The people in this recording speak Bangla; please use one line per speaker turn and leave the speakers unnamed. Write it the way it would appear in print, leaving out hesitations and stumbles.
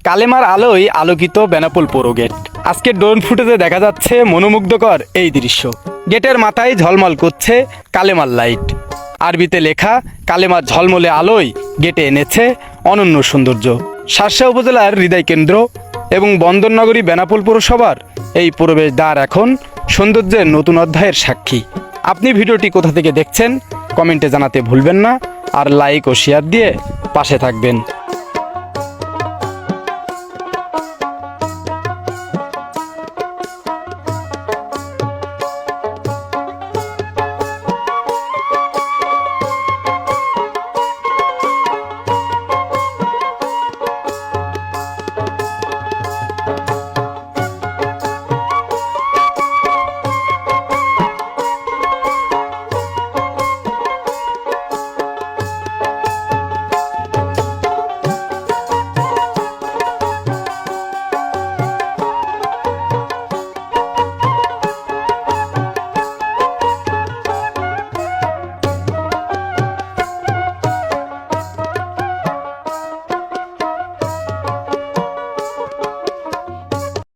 কালেমার আলোয় আলোকিত বেনাপোল পৌর গেট। আজকে ড্রোন ফুটেজে দেখা যাচ্ছে মনোমুগ্ধকর এই দৃশ্য। গেটের মাথায় ঝলমল করছে কালেমার লাইট। আরবিতে লেখা কালেমার ঝলমলে আলোয় গেটে এনেছে অনন্য সৌন্দর্য। শার্শা উপজেলার হৃদয় কেন্দ্র এবং বন্দরনগরী বেনাপোল পৌরসভার এই প্রবেশ দ্বার এখন সৌন্দর্যের নতুন অধ্যায়ের সাক্ষী। আপনি ভিডিওটি কোথা থেকে দেখছেন কমেন্টে জানাতে ভুলবেন না, আর লাইক ও শেয়ার দিয়ে পাশে থাকবেন।